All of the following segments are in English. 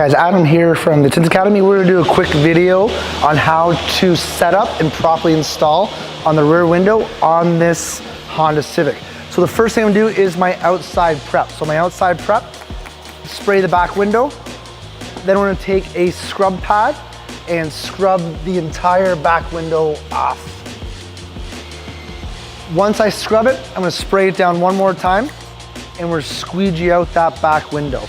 Guys, Adam here from the Tint Academy. We're going to do a quick video on how to set up and properly install on the rear window on this Honda Civic. So the first thing I'm going to do is my outside prep. So my outside prep, spray the back window. Then we're going to take a scrub pad and scrub the entire back window off. Once I scrub it, I'm going to spray it down one more time and we're squeegee out that back window.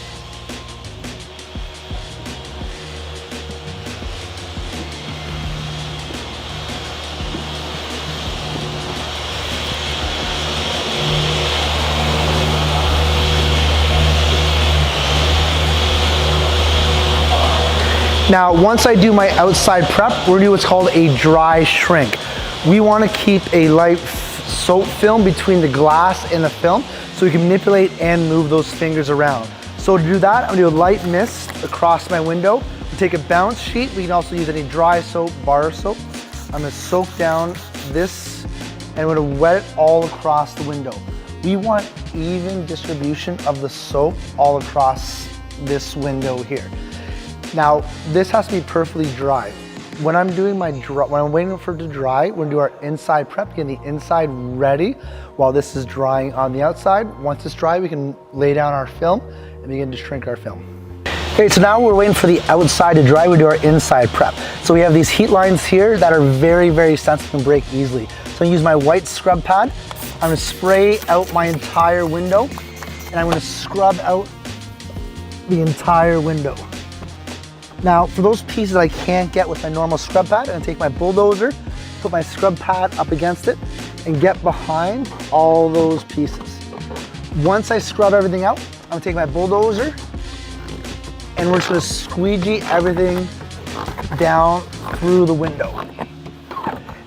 Now, once I do my outside prep, we're gonna do what's called a dry shrink. We wanna keep a light soap film between the glass and the film so we can manipulate and move those fingers around. So to do that, I'm gonna do a light mist across my window. We'll take a bounce sheet. We can also use any dry soap, bar soap. I'm gonna soak down this and I'm gonna wet it all across the window. We want even distribution of the soap all across this window here. Now, this has to be perfectly dry. When I'm doing when I'm waiting for it to dry, we're gonna do our inside prep, getting the inside ready while this is drying on the outside. Once it's dry, we can lay down our film and begin to shrink our film. Okay, so now we're waiting for the outside to dry, we do our inside prep. So we have these heat lines here that are very, very sensitive and break easily. So I'm gonna use my white scrub pad. I'm gonna spray out my entire window and I'm gonna scrub out the entire window. Now, for those pieces I can't get with my normal scrub pad, I'm gonna take my bulldozer, put my scrub pad up against it, and get behind all those pieces. Once I scrub everything out, I'm gonna take my bulldozer, and we're just gonna squeegee everything down through the window.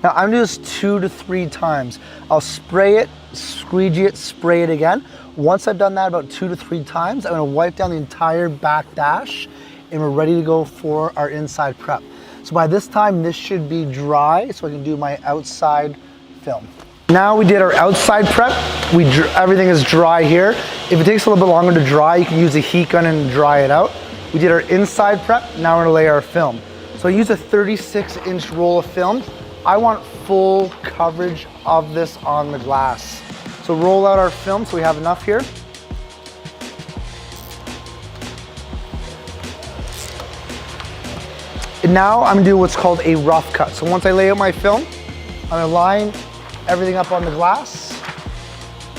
Now, I'm gonna do this 2 to 3 times. I'll spray it, squeegee it, spray it again. Once I've done that about 2 to 3 times, I'm gonna wipe down the entire back dash and we're ready to go for our inside prep. So by this time, this should be dry so I can do my outside film. Now we did our outside prep. Everything is dry here. If it takes a little bit longer to dry, you can use a heat gun and dry it out. We did our inside prep, now we're gonna lay our film. So I use a 36-inch roll of film. I want full coverage of this on the glass. So roll out our film so we have enough here. And now I'm gonna do what's called a rough cut. So once I lay out my film, I'm gonna line everything up on the glass.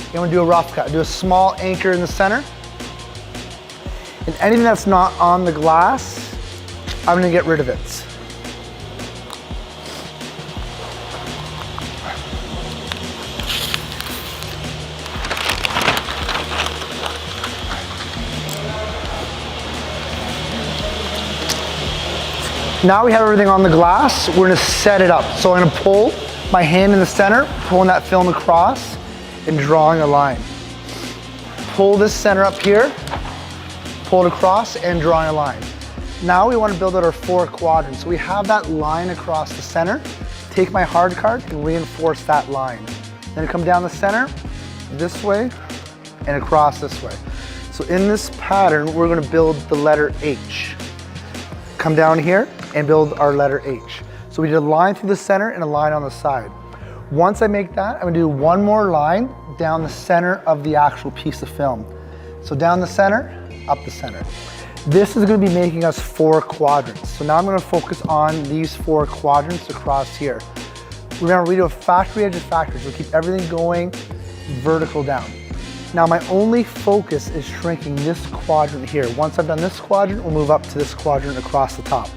I'm gonna do a rough cut. Do a small anchor in the center. And anything that's not on the glass, I'm gonna get rid of it. Now we have everything on the glass, we're gonna set it up. So I'm gonna pull my hand in the center, pulling that film across and drawing a line. Pull this center up here, pull it across and drawing a line. Now we wanna build out our 4 quadrants. So we have that line across the center. Take my hard card and reinforce that line. Then come down the center, this way and across this way. So in this pattern, we're gonna build the letter H. Come down here and build our letter H. So we did a line through the center and a line on the side. Once I make that, I'm gonna do one more line down the center of the actual piece of film. So down the center, up the center. This is gonna be making us 4 quadrants. So now I'm gonna focus on these 4 quadrants across here. Remember, we do a factory edge of factory, so keep everything going vertical down. Now my only focus is shrinking this quadrant here. Once I've done this quadrant, we'll move up to this quadrant across the top.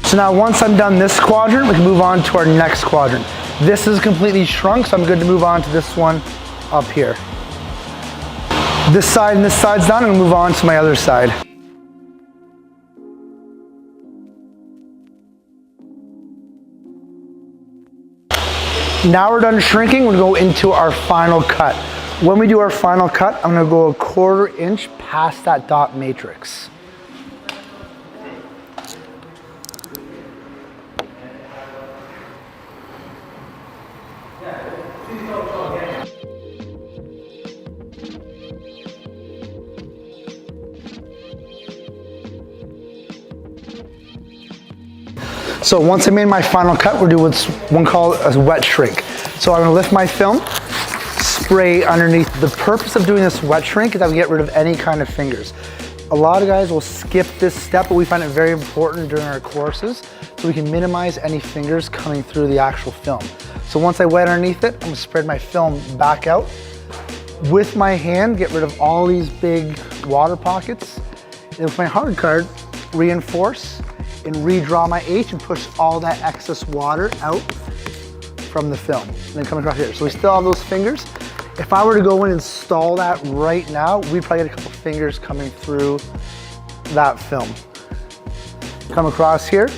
So now once I'm done this quadrant, we can move on to our next quadrant. This is completely shrunk, so I'm good to move on to this one up here. This side and this side's done, and move on to my other side. Now we're done shrinking, we're gonna go into our final cut. When we do our final cut, I'm gonna go 1/4 inch past that dot matrix. So once I made my final cut, we're doing what's one called a wet shrink. So I'm gonna lift my film, spray underneath. The purpose of doing this wet shrink is that we get rid of any kind of fingers. A lot of guys will skip this step, but we find it very important during our courses so we can minimize any fingers coming through the actual film. So once I wet underneath it, I'm gonna spread my film back out. With my hand, get rid of all these big water pockets. And with my hard card, reinforce and redraw my H and push all that excess water out from the film. And then come across here. So we still have those fingers. If I were to go in and install that right now, we'd probably get a couple fingers coming through that film. Come across here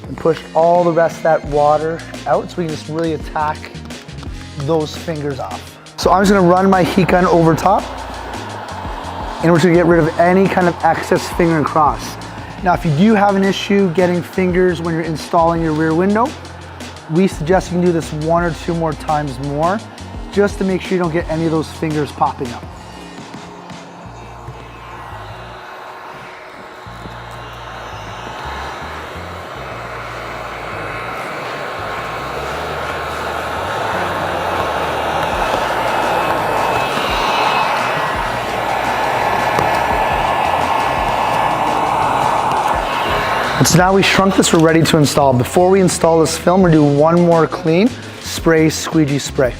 and push all the rest of that water out so we can just really attack those fingers off. So I'm just gonna run my heat gun over top and we're gonna get rid of any kind of excess finger and cross. Now, if you do have an issue getting fingers when you're installing your rear window, we suggest you can do this 1 or 2 more times more, just to make sure you don't get any of those fingers popping up. And so now we shrunk this, we're ready to install. Before we install this film, we're gonna do one more clean, spray Squeegee spray.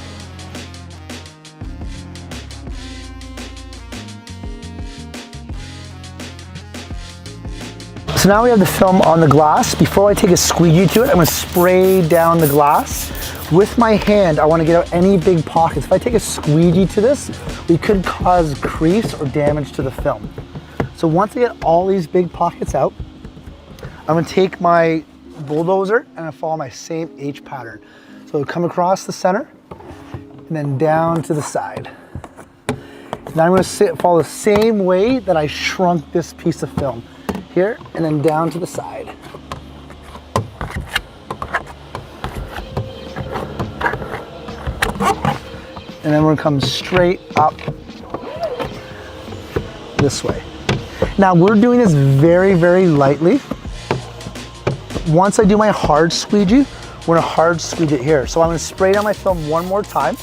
So now we have the film on the glass. Before I take a squeegee to it, I'm gonna spray down the glass. With my hand, I wanna get out any big pockets. If I take a squeegee to this, we could cause crease or damage to the film. So once I get all these big pockets out, I'm gonna take my bulldozer and I follow my same H pattern. So it'll come across the center and then down to the side. Now I'm gonna follow the same way that I shrunk this piece of film. Here, and then down to the side. And then we're gonna come straight up this way. Now we're doing this very, very lightly. Once I do my hard squeegee, we're gonna hard squeegee it here. So I'm gonna spray down my film one more time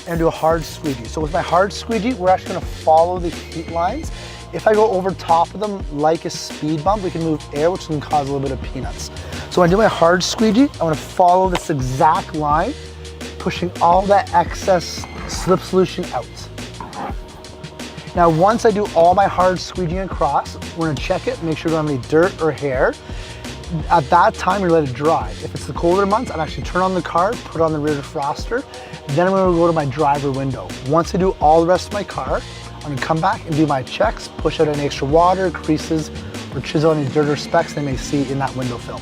and do a hard squeegee. So with my hard squeegee, we're actually gonna follow the heat lines. If I go over top of them like a speed bump, we can move air, which can cause a little bit of peanuts. So when I do my hard squeegee, I'm gonna follow this exact line, pushing all that excess slip solution out. Now, once I do all my hard squeegeeing across, we're gonna check it, make sure we don't have any dirt or hair. At that time, we let it dry. If it's the colder months, I'd actually turn on the car, put on the rear defroster, then I'm gonna go to my driver window. Once I do all the rest of my car, I'm gonna come back and do my checks, push out any extra water, creases, or chisel any dirt or specks they may see in that window film.